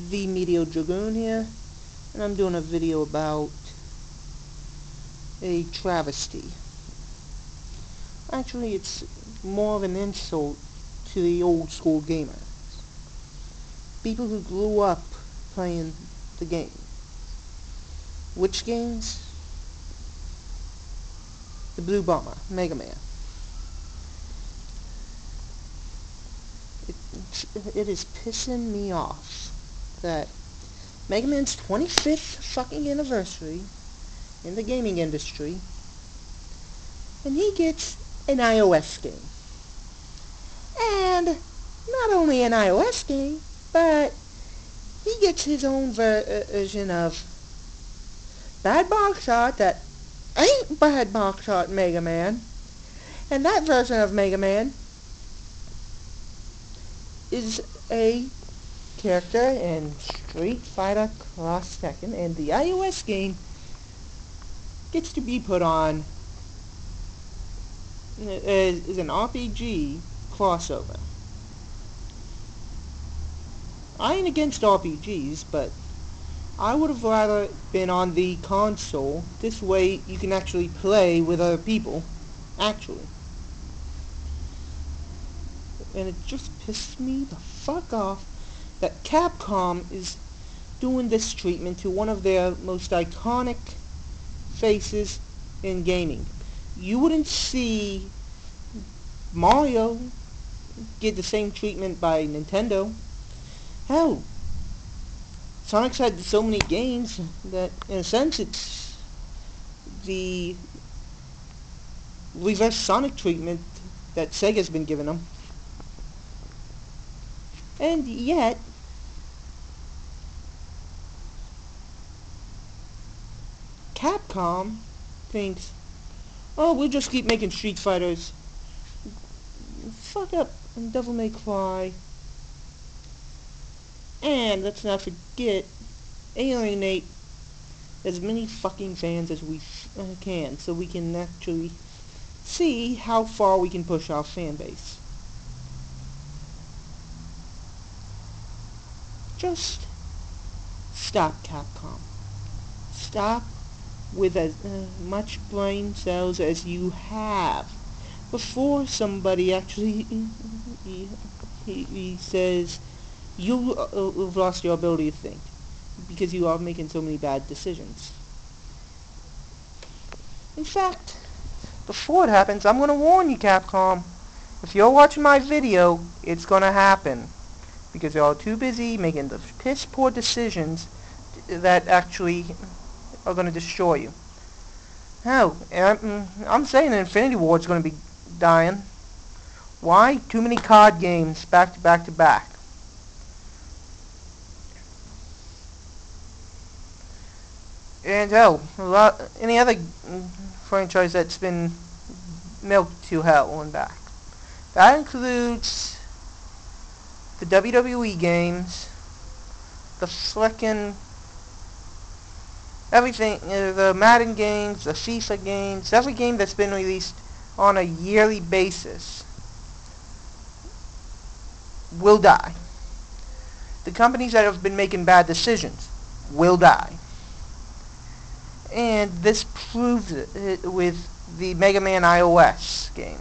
the Meteor Dragoon here, and I'm doing a video about a travesty. Actually, it's more of an insult to the old school gamers. People who grew up playing the game. Which games? The Blue Bomber, Mega Man. It is pissing me off that Mega Man's 25th fucking anniversary in the gaming industry, and he gets an iOS game. And not only an iOS game, but he gets his own version of Bad Box Art that ain't Bad Box Art Mega Man. And that version of Mega Man is a character in Street Fighter Cross Tekken, and the iOS game gets to be put on is an RPG crossover. I ain't against RPGs, but I would have rather been on the console. This way you can actually play with other people, actually. And it just pissed me the fuck off that Capcom is doing this treatment to one of their most iconic faces in gaming. You wouldn't see Mario get the same treatment by Nintendo. Hell, Sonic's had so many games that, in a sense, it's the reverse Sonic treatment that Sega's been giving them. And yet, Capcom thinks, oh, we'll just keep making Street Fighters. Fuck up and Devil May Cry. And let's not forget, alienate as many fucking fans as we can, so we can actually see how far we can push our fan base. Just stop, Capcom. Stop with as much brain cells as you have before somebody actually he says you have lost your ability to think because you are making so many bad decisions. In fact, before it happens, I'm going to warn you, Capcom. If you're watching my video, it's going to happen. Because you're all too busy making the piss poor decisions that actually are going to destroy you. Hell, I'm saying Infinity Ward's going to be dying. Why? Too many card games back to back to back. And hell, any other franchise that's been milked to hell and back. That includes the WWE games, the frickin' everything, the Madden games, the FIFA games, every game that's been released on a yearly basis will die. The companies that have been making bad decisions will die. And this proves it with the Mega Man iOS game.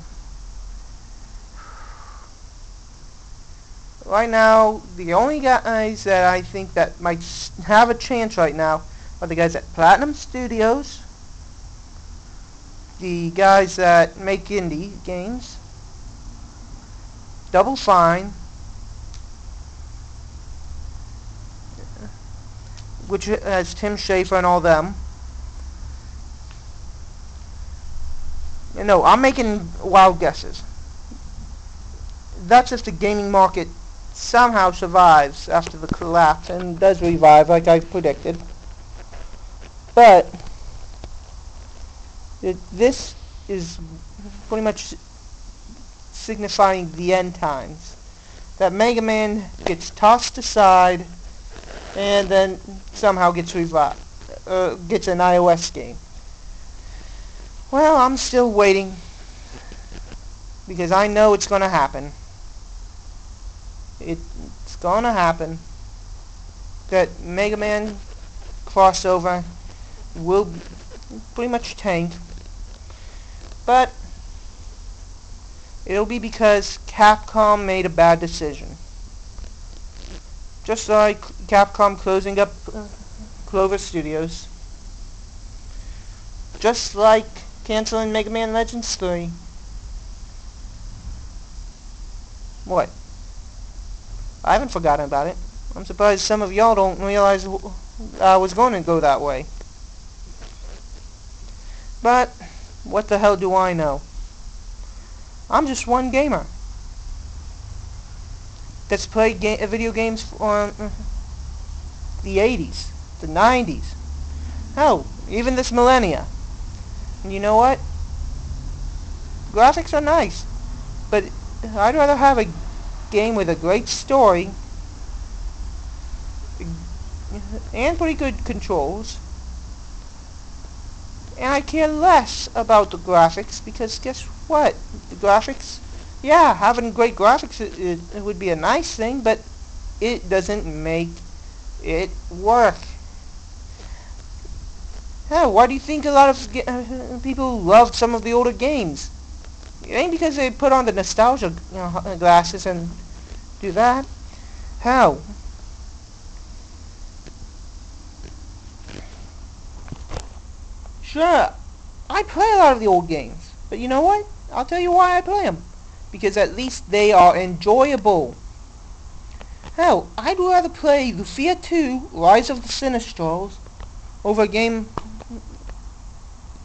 Right now, the only guys that I think that might have a chance right now are the guys at Platinum Studios, the guys that make indie games, Double Fine, which has Tim Schafer and all them. No, I'm making wild guesses. That's if the gaming market somehow survives after the collapse and does revive like I predicted. But this is pretty much signifying the end times. That Mega Man gets tossed aside and then somehow gets revived, gets an iOS game. Well, I'm still waiting because I know it's going to happen. It's going to happen. that Mega Man crossover will pretty much tank, but it'll be because Capcom made a bad decision. Just like Capcom closing up Clover Studios. Just like canceling Mega Man Legends 3. What? I haven't forgotten about it. I'm surprised some of y'all don't realize I was going to go that way. But what the hell do I know? I'm just one gamer that's played video games from the 80s, the 90s, hell, even this millennia. And you know what? Graphics are nice, but I'd rather have a game with a great story and pretty good controls. And I care less about the graphics, because guess what? The graphics, yeah, having great graphics it would be a nice thing, but it doesn't make it work. Hell, why do you think a lot of people loved some of the older games? It ain't because they put on the nostalgia glasses and do that. Hell, sure, I play a lot of the old games, but you know what? I'll tell you why I play them. Because at least they are enjoyable. Hell, I'd rather play Lufia 2, Rise of the Sinistrals, over a game,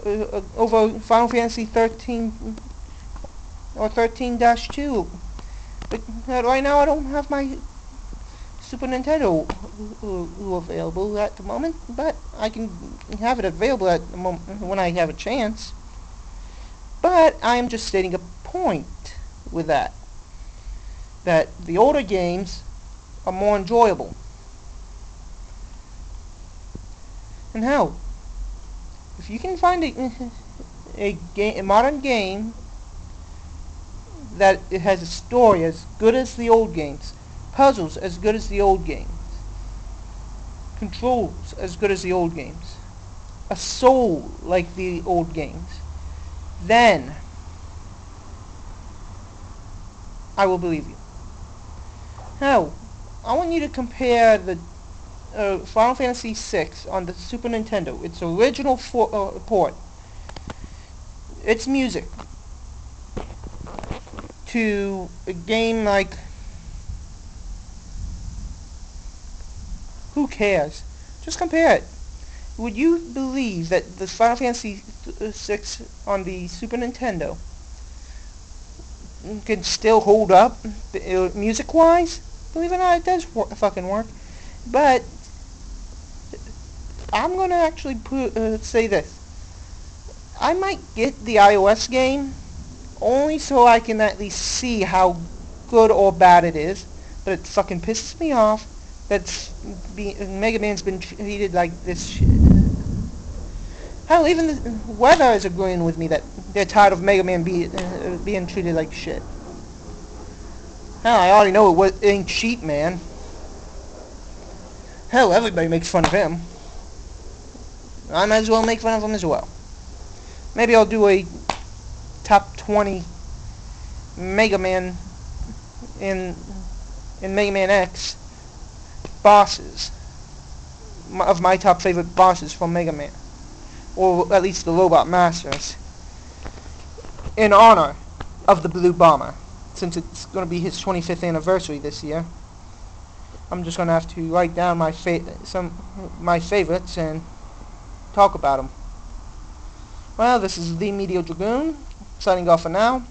over Final Fantasy 13 or 13-2. But right now I don't have my Super Nintendo available at the moment, but I can have it available at the moment when I have a chance. But I am just stating a point with that the older games are more enjoyable. And hell, if you can find a modern game that it has a story as good as the old games, puzzles as good as the old games, controls as good as the old games, a soul like the old games, then I will believe you. Now, I want you to compare the Final Fantasy VI on the Super Nintendo, its original port, its music, to a game like... Who cares? Just compare it. Would you believe that the Final Fantasy VI on the Super Nintendo can still hold up music-wise? Believe it or not, it does fucking work. But I'm gonna actually say this. I might get the iOS game only so I can at least see how good or bad it is. But it fucking pisses me off that Mega Man's been treated like this shit. Hell, even the weather is agreeing with me that they're tired of Mega Man being treated like shit. Hell, I already know it ain't Cheat Man. Hell, everybody makes fun of him. I might as well make fun of him as well. Maybe I'll do a top 20 Mega Man in Mega Man X bosses of my top favorite bosses from Mega Man, or at least the Robot Masters, in honor of the Blue Bomber, since it's going to be his 25th anniversary this year. I'm just going to have to write down my favorites and talk about them. Well, this is the Meteor Dragoon, signing off for now.